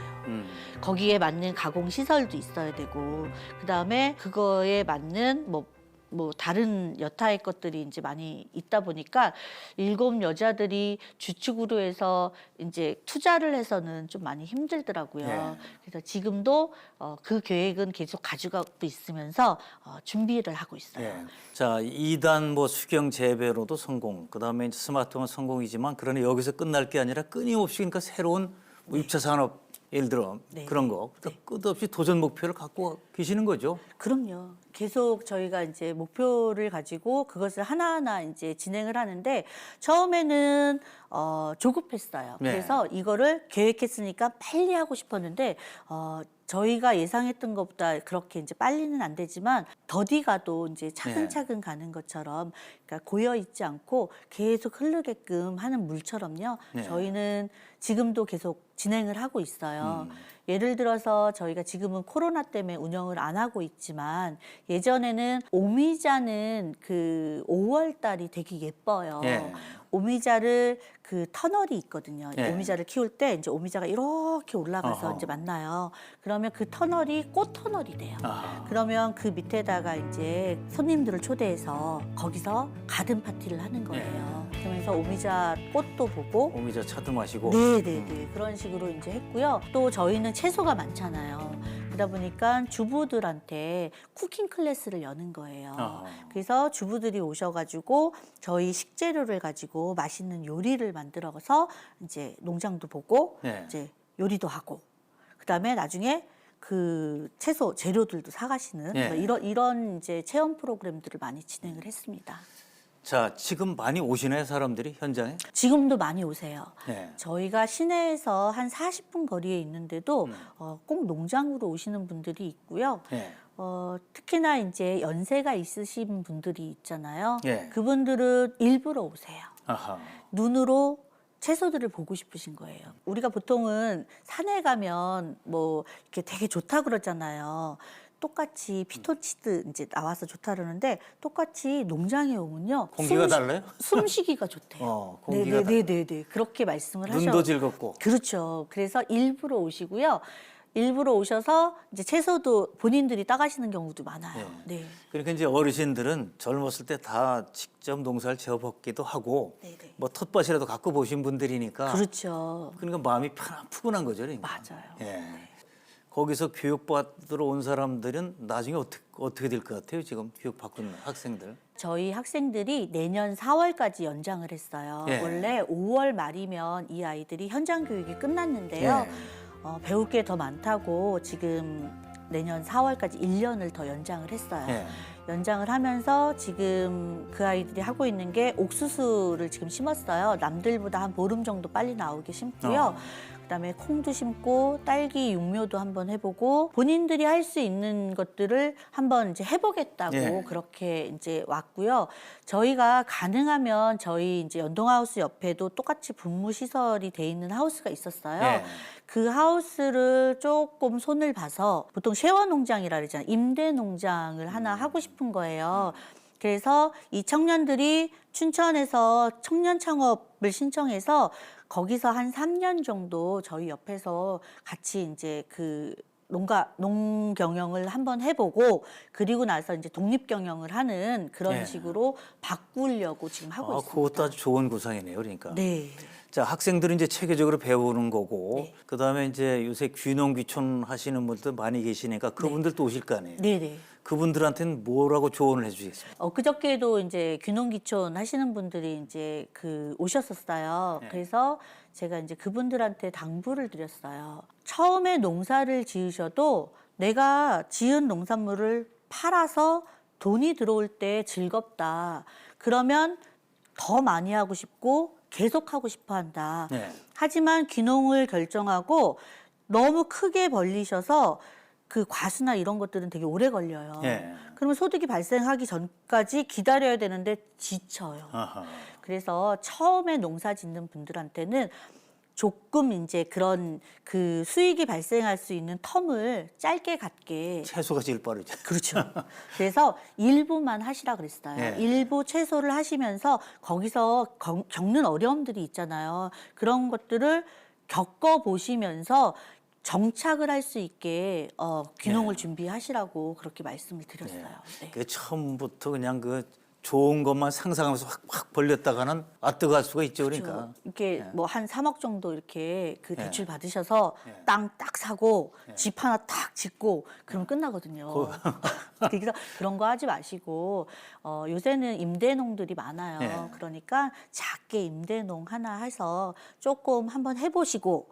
거기에 맞는 가공 시설도 있어야 되고 그다음에 그거에 맞는 뭐 다른 여타의 것들이 이제 많이 있다 보니까 7 여자들이 주축으로 해서 이제 투자를 해서는 좀 많이 힘들더라고요. 네. 그래서 지금도 그 계획은 계속 가져가고 있으면서 준비를 하고 있어요. 예. 자, 2단 뭐 수경 재배로도 성공, 그다음에 이제 스마트홈은 성공이지만 그러나 여기서 끝날 게 아니라 끊임없이 그러니까 새로운 뭐 6차 산업 예를 들어 네. 그런 거 끝없이 도전 목표를 갖고 계시는 거죠. 그럼요. 계속 저희가 이제 목표를 가지고 그것을 하나하나 이제 진행을 하는데 처음에는 조급했어요. 네. 그래서 이거를 계획했으니까 빨리 하고 싶었는데 저희가 예상했던 것보다 그렇게 이제 빨리는 안 되지만 더디가도 이제 차근차근 가는 것처럼 그러니까 고여 있지 않고 계속 흐르게끔 하는 물처럼요. 네. 저희는 지금도 계속 진행을 하고 있어요. 예를 들어서 저희가 지금은 코로나 때문에 운영을 안 하고 있지만 예전에는 오미자는 그 5월 달이 되게 예뻐요. 예. 오미자를 그 터널이 있거든요. 예. 오미자를 키울 때 이제 오미자가 이렇게 올라가서 어허. 이제 만나요. 그러면 그 터널이 꽃 터널이 돼요. 아. 그러면 그 밑에다가 이제 손님들을 초대해서 거기서 가든 파티를 하는 거예요. 그러면서 오미자 꽃도 보고 오미자 차도 마시고. 네네네 그런 식으로 이제 했고요. 또 저희는 채소가 많잖아요. 그러다 보니까 주부들한테 쿠킹 클래스를 여는 거예요. 아. 그래서 주부들이 오셔가지고 저희 식재료를 가지고 맛있는 요리를 만들어서 이제 농장도 보고 네. 이제 요리도 하고 그다음에 나중에 그 채소 재료들도 사가시는 네. 뭐 이런 이제 체험 프로그램들을 많이 진행을 했습니다. 자, 지금 많이 오시나요, 사람들이 현장에? 지금도 많이 오세요. 네. 저희가 시내에서 한 40분 거리에 있는데도 꼭 농장으로 오시는 분들이 있고요. 네. 특히나 이제 연세가 있으신 분들이 있잖아요. 예. 그분들은 일부러 오세요. 아하. 눈으로 채소들을 보고 싶으신 거예요. 우리가 보통은 산에 가면 뭐 이렇게 되게 좋다 그러잖아요. 똑같이 피톤치드 이제 나와서 좋다 그러는데 똑같이 농장에 오면요. 공기가 달라요? 숨쉬기가 좋대요. 공기가 네네네. 그렇게 말씀을 하셔. 눈도 즐겁고. 그렇죠. 그래서 일부러 오시고요. 일부러 오셔서 이제 채소도 본인들이 따가시는 경우도 많아요. 네. 그러니까 이제 어르신들은 젊었을 때 다 직접 농사를 지어봤기도 하고 네네. 뭐 텃밭이라도 갖고 보신 분들이니까 그렇죠. 그러니까 마음이 푸근한 거죠. 그러니까. 맞아요. 예. 거기서 교육받으러 온 사람들은 나중에 어떻게 될 것 같아요? 지금 교육받고 있는 학생들. 저희 학생들이 내년 4월까지 연장을 했어요. 예. 원래 5월 말이면 이 아이들이 현장 교육이 끝났는데요. 예. 배울 게 더 많다고 지금 내년 4월까지 1년을 더 연장을 했어요. 예. 연장을 하면서 지금 그 아이들이 하고 있는 게 옥수수를 지금 심었어요. 남들보다 한 보름 정도 빨리 나오게 심고요. 그다음에 콩도 심고 딸기 육묘도 한번 해보고 본인들이 할 수 있는 것들을 한번 이제 해보겠다고 예. 그렇게 이제 왔고요. 저희가 가능하면 저희 이제 연동하우스 옆에도 똑같이 분무 시설이 돼 있는 하우스가 있었어요. 예. 그 하우스를 조금 손을 봐서 보통 쉐어 농장이라 그러잖아요. 임대 농장을 하나 하고 싶은 거예요. 그래서 이 청년들이 춘천에서 청년 창업을 신청해서 거기서 한 3년 정도 저희 옆에서 같이 이제 그 농 경영을 한번 해보고 그리고 나서 이제 독립 경영을 하는 그런 예. 식으로 바꾸려고 지금 하고 있습니다. 그것도 아주 좋은 구상이네요. 그러니까. 네. 자, 학생들은 이제 체계적으로 배우는 거고, 네. 그다음에 이제 요새 귀농 귀촌 하시는 분들 많이 계시니까 그분들도 오실 거 아니에요. 네네. 그분들한테는 뭐라고 조언을 해주시겠습니까? 그저께도 이제 귀농귀촌 하시는 분들이 이제 오셨었어요. 네. 그래서 제가 이제 그분들한테 당부를 드렸어요. 처음에 농사를 지으셔도 내가 지은 농산물을 팔아서 돈이 들어올 때 즐겁다. 그러면 더 많이 하고 싶고 계속 하고 싶어 한다. 네. 하지만 귀농을 결정하고 너무 크게 벌리셔서 그 과수나 이런 것들은 되게 오래 걸려요. 예. 그러면 소득이 발생하기 전까지 기다려야 되는데 지쳐요. 아하. 그래서 처음에 농사 짓는 분들한테는 조금 이제 그런 그 수익이 발생할 수 있는 텀을 짧게 갖게. 채소가 제일 빠르죠. 그렇죠. 그래서 일부만 하시라 그랬어요. 예. 일부 채소를 하시면서 거기서 겪는 어려움들이 있잖아요. 그런 것들을 겪어보시면서 정착을 할 수 있게 귀농을 준비하시라고 그렇게 말씀을 드렸어요. 네. 그 처음부터 그냥 그 좋은 것만 상상하면서 확 벌렸다가는 아뜨갈 수가 있죠. 그러니까. 이렇게 뭐 한 3억 정도 이렇게 그 대출 예. 받으셔서 예. 땅 딱 사고 집 하나 딱 짓고 그러면 끝나거든요. 그래서 그런 거 하지 마시고 요새는 임대농들이 많아요. 예. 그러니까 작게 임대농 하나 해서 조금 한번 해보시고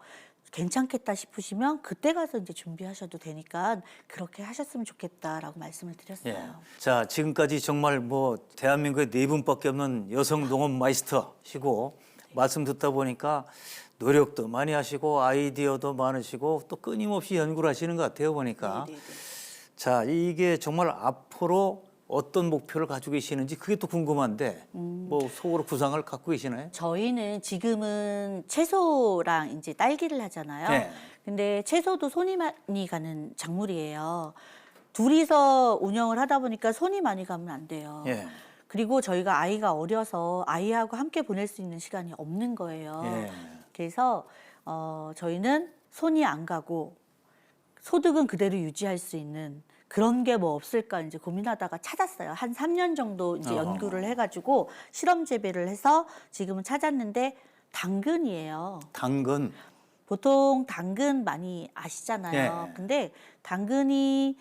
괜찮겠다 싶으시면 그때 가서 이제 준비하셔도 되니까 그렇게 하셨으면 좋겠다라고 말씀을 드렸어요. 예. 자, 지금까지 정말 뭐 대한민국에 4분밖에 없는 여성 농업 마이스터시고 말씀 듣다 보니까 노력도 많이 하시고 아이디어도 많으시고 또 끊임없이 연구를 하시는 것 같아요. 보니까. 네네네. 자, 이게 정말 앞으로 어떤 목표를 가지고 계시는지 그게 또 궁금한데 뭐 속으로 구상을 갖고 계시나요? 저희는 지금은 채소랑 이제 딸기를 하잖아요. 네. 근데 채소도 손이 많이 가는 작물이에요. 둘이서 운영을 하다 보니까 손이 많이 가면 안 돼요. 예. 그리고 저희가 아이가 어려서 아이하고 함께 보낼 수 있는 시간이 없는 거예요. 예. 그래서 저희는 손이 안 가고 소득은 그대로 유지할 수 있는 그런 게 뭐 없을까 이제 고민하다가 찾았어요. 한 3년 정도 이제 연구를 해가지고 실험 재배를 해서 지금은 찾았는데 당근이에요. 당근. 보통 당근 많이 아시잖아요. 예. 근데 당근이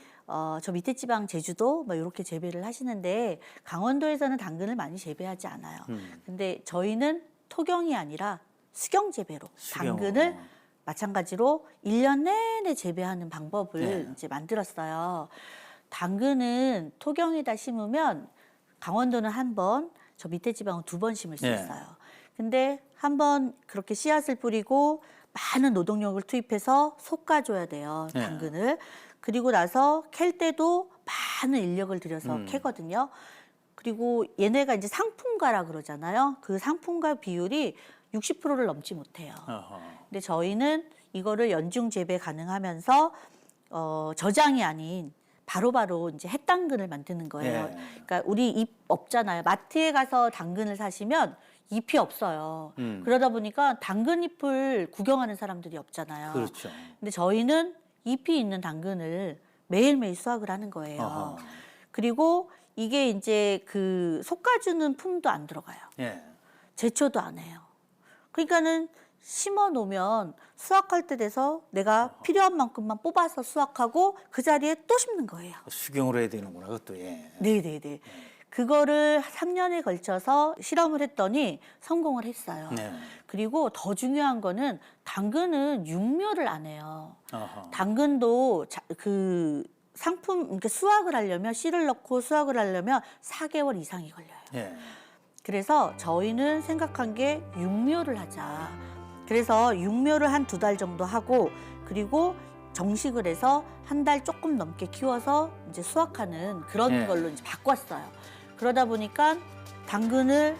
저 밑에 지방 제주도 뭐 이렇게 재배를 하시는데 강원도에서는 당근을 많이 재배하지 않아요. 근데 저희는 토경이 아니라 수경 재배로 수경. 당근을 마찬가지로 1년 내내 재배하는 방법을 네. 이제 만들었어요. 당근은 토경에다 심으면 강원도는 한 번, 저 밑에 지방은 2번 심을 수 네. 있어요. 근데 한 번 그렇게 씨앗을 뿌리고 많은 노동력을 투입해서 솎아줘야 돼요, 네. 당근을. 그리고 나서 캘 때도 많은 인력을 들여서 캐거든요. 그리고 얘네가 이제 상품가라 그러잖아요. 그 상품가 비율이 60%를 넘지 못해요. 어허. 근데 저희는 이거를 연중 재배 가능하면서 저장이 아닌 바로바로 이제 햇당근을 만드는 거예요. 예. 그러니까 우리 잎 없잖아요. 마트에 가서 당근을 사시면 잎이 없어요. 그러다 보니까 당근잎을 구경하는 사람들이 없잖아요. 그렇죠. 근데 저희는 잎이 있는 당근을 매일매일 수확을 하는 거예요. 어허. 그리고 이게 이제 그 솎아주는 품도 안 들어가요. 예. 제초도 안 해요. 그러니까는 심어 놓으면 수확할 때 돼서 내가 필요한 만큼만 뽑아서 수확하고 그 자리에 또 심는 거예요. 수경으로 해야 되는구나, 그것도. 예. 네네네. 그거를 3년에 걸쳐서 실험을 했더니 성공을 했어요. 네. 그리고 더 중요한 거는 당근은 육묘를 안 해요. 어허. 당근도 그 상품, 이렇게 수확을 하려면 씨를 넣고 수확을 하려면 4개월 이상이 걸려요. 예. 그래서 저희는 생각한 게 육묘를 하자. 그래서 육묘를 한 2달 정도 하고 그리고 정식을 해서 1달 조금 넘게 키워서 이제 수확하는 그런 예. 걸로 이제 바꿨어요. 그러다 보니까 당근을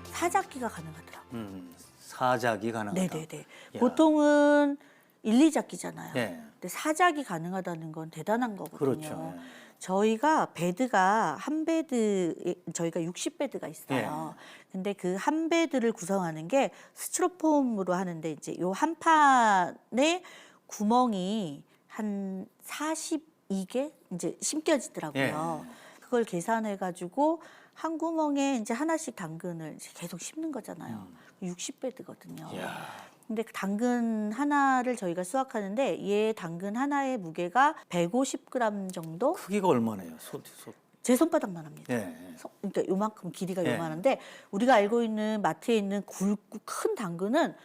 사잡기가 가능하더라고요. 사작이 가능하다. 네네네. 야. 보통은 1, 2작기잖아요. 예. 근데 4작이 가능하다는 건 대단한 거거든요. 그렇죠. 예. 저희가 베드가 한 베드에 저희가 60베드가 있어요. 근데 그 한 베드를 구성하는 게 스티로폼으로 하는데 이제 요 한 판에 구멍이 한 42개 이제 심겨지더라고요. 그걸 계산해 가지고 한 구멍에 이제 하나씩 당근을 이제 계속 심는 거잖아요. 60베드거든요. 이야. 근데 그 당근 하나를 저희가 수확하는데 얘 당근 하나의 무게가 150g 정도? 크기가 얼마나요? 제 손바닥만 합니다. 예. 그러니까 요만큼 길이가 예. 요만한데 우리가 알고 있는 마트에 있는 굵고 큰 당근은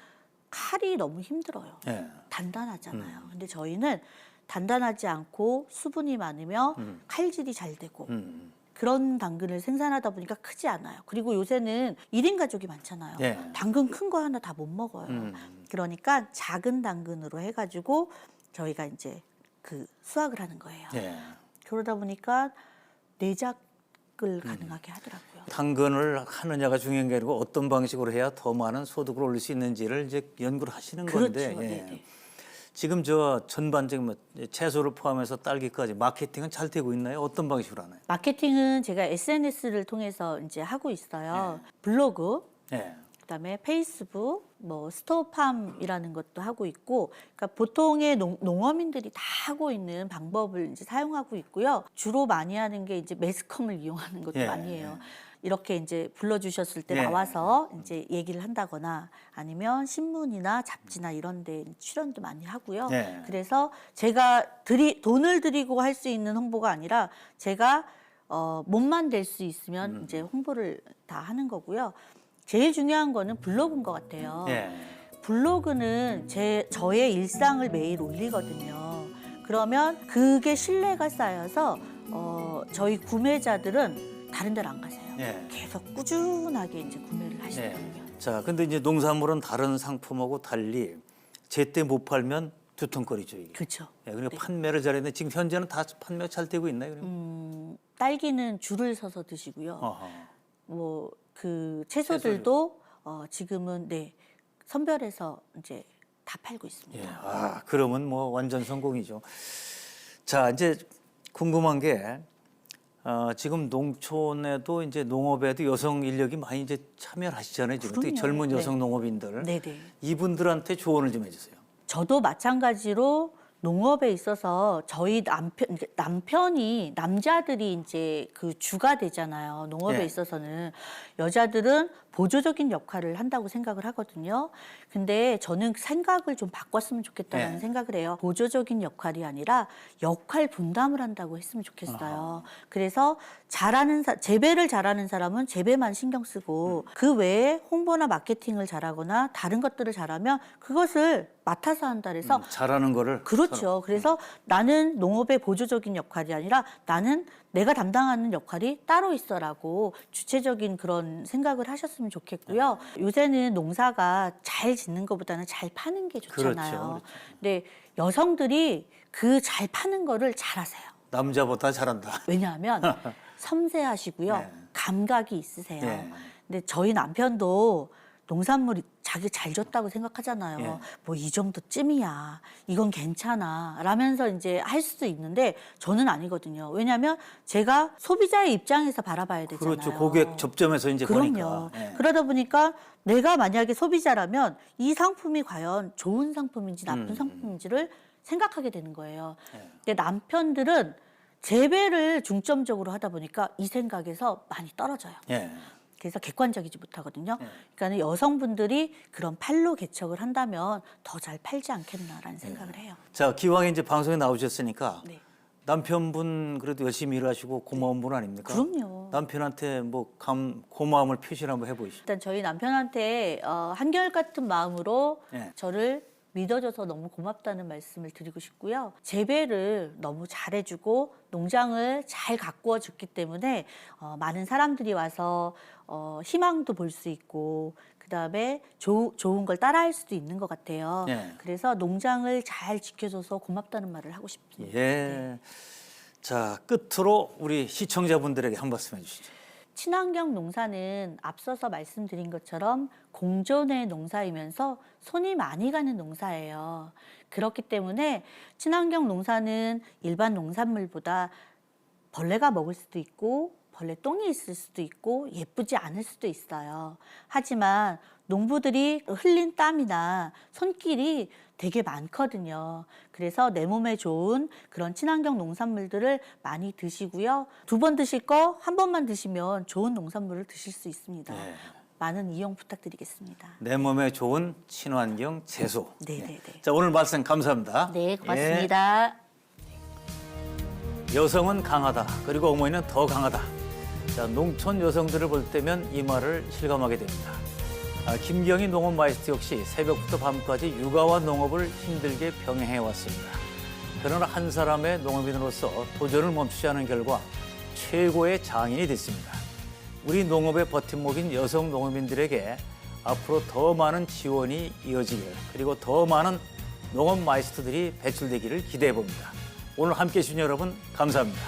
칼이 너무 힘들어요. 예. 단단하잖아요. 근데 저희는 단단하지 않고 수분이 많으며 칼질이 잘 되고 그런 당근을 생산하다 보니까 크지 않아요. 그리고 요새는 1인 가족이 많잖아요. 예. 당근 큰 거 하나 다 못 먹어요. 그러니까 작은 당근으로 해가지고 저희가 이제 그 수확을 하는 거예요. 예. 그러다 보니까 내작을 가능하게 하더라고요. 당근을 하느냐가 중요한 게 아니고 어떤 방식으로 해야 더 많은 소득을 올릴 수 있는지를 이제 연구를 하시는 그렇죠. 건데. 예. 네네. 지금 저 전반적인 뭐 채소를 포함해서 딸기까지 마케팅은 잘 되고 있나요? 어떤 방식으로 하나요? 마케팅은 제가 SNS를 통해서 이제 하고 있어요. 블로그, 예. 그다음에 페이스북, 뭐 스토어팜이라는 것도 하고 있고, 그러니까 보통의 농어민들이 다 하고 있는 방법을 이제 사용하고 있고요. 주로 많이 하는 게 이제 매스컴을 이용하는 것도 예. 많이 해요. 이렇게 이제 불러주셨을 때 예. 나와서 이제 얘기를 한다거나 아니면 신문이나 잡지나 이런 데 출연도 많이 하고요. 예. 그래서 제가 돈을 들이고 할 수 있는 홍보가 아니라 제가 몸만 될 수 있으면 이제 홍보를 다 하는 거고요. 제일 중요한 거는 블로그인 것 같아요. 예. 블로그는 저의 일상을 매일 올리거든요. 그러면 그게 신뢰가 쌓여서 저희 구매자들은 다른 데로 안 가세요. 예. 계속 꾸준하게 이제 구매를 하시거든요. 자, 근데 이제 농산물은 다른 상품하고 달리 제때 못 팔면 두통거리죠, 이게. 그렇죠. 예, 그러니까 네. 판매를 잘했는데 지금 현재는 다 판매가 잘 되고 있나요? 그러면? 딸기는 줄을 서서 드시고요. 어허. 뭐 그 채소들도 지금은 네 선별해서 이제 다 팔고 있습니다. 예. 아, 그러면 뭐 완전 성공이죠. 자, 이제 궁금한 게 지금 농촌에도 이제 농업에도 여성 인력이 많이 이제 참여를 하시잖아요. 지금 특히 그럼요. 젊은 네. 여성 농업인들. 네네. 이분들한테 조언을 좀 해주세요. 저도 마찬가지로 농업에 있어서 저희 남편이 남자들이 이제 그 주가 되잖아요. 농업에 예. 있어서는 여자들은 보조적인 역할을 한다고 생각을 하거든요. 근데 저는 생각을 좀 바꿨으면 좋겠다는 예. 생각을 해요. 보조적인 역할이 아니라 역할 분담을 한다고 했으면 좋겠어요. 그래서 재배를 잘하는 사람은 재배만 신경 쓰고 그 외에 홍보나 마케팅을 잘하거나 다른 것들을 잘하면 그것을 맡아서 한다 그래서 잘하는 거를. 그렇죠. 그래서 나는 농업의 보조적인 역할이 아니라 나는 내가 담당하는 역할이 따로 있어라고 주체적인 그런 생각을 하셨으면 좋겠고요. 요새는 농사가 잘 짓는 것보다는 잘 파는 게 좋잖아요. 그렇죠. 근데 여성들이 그 잘 파는 거를 잘하세요. 남자보다 잘한다. 왜냐하면 섬세하시고요. 네. 감각이 있으세요. 네. 근데 저희 남편도 농산물이 자기 잘 줬다고 생각하잖아요. 예. 뭐 이 정도 쯤이야. 이건 괜찮아. 라면서 이제 할 수도 있는데 저는 아니거든요. 왜냐하면 제가 소비자의 입장에서 바라봐야 되잖아요. 그렇죠. 고객 접점에서 이제 그럼요. 보니까. 예. 그러다 보니까 내가 만약에 소비자라면 이 상품이 과연 좋은 상품인지 나쁜 상품인지를 생각하게 되는 거예요. 예. 근데 남편들은 재배를 중점적으로 하다 보니까 이 생각에서 많이 떨어져요. 예. 그래서 객관적이지 못하거든요. 네. 그러니까 여성분들이 그런 팔로 개척을 한다면 더 잘 팔지 않겠나라는 생각을 해요. 자, 기왕에 이제 방송에 나오셨으니까 네. 남편분 그래도 열심히 일하시고 고마운 분 아닙니까? 그럼요. 남편한테 뭐 고마움을 표시를 한번 해보시죠. 일단 저희 남편한테 한결 같은 마음으로 네. 저를 믿어줘서 너무 고맙다는 말씀을 드리고 싶고요. 재배를 너무 잘해주고 농장을 잘 가꾸어 줬기 때문에 많은 사람들이 와서 희망도 볼 수 있고 그다음에 좋은 걸 따라할 수도 있는 것 같아요. 네. 그래서 농장을 잘 지켜줘서 고맙다는 말을 하고 싶습니다. 예. 자, 끝으로 우리 시청자분들에게 한 말씀 해주시죠. 친환경 농사는 앞서서 말씀드린 것처럼 공존의 농사이면서 손이 많이 가는 농사예요. 그렇기 때문에 친환경 농사는 일반 농산물보다 벌레가 먹을 수도 있고 벌레 똥이 있을 수도 있고 예쁘지 않을 수도 있어요. 하지만 농부들이 흘린 땀이나 손길이 되게 많거든요. 그래서 내 몸에 좋은 그런 친환경 농산물들을 많이 드시고요. 2번 드실 거 1번만 드시면 좋은 농산물을 드실 수 있습니다. 네. 많은 이용 부탁드리겠습니다. 내 몸에 좋은 친환경 채소. 네네네. 자, 오늘 말씀 감사합니다. 네, 고맙습니다. 여성은 강하다. 그리고 어머니는 더 강하다. 자, 농촌 여성들을 볼 때면 이 말을 실감하게 됩니다. 김경희 농업 마이스터 역시 새벽부터 밤까지 육아와 농업을 힘들게 병행해 왔습니다. 그러나 한 사람의 농업인으로서 도전을 멈추지 않은 결과 최고의 장인이 됐습니다. 우리 농업의 버팀목인 여성 농업인들에게 앞으로 더 많은 지원이 이어지길, 그리고 더 많은 농업 마이스터들이 배출되기를 기대해 봅니다. 오늘 함께해 주신 여러분 감사합니다.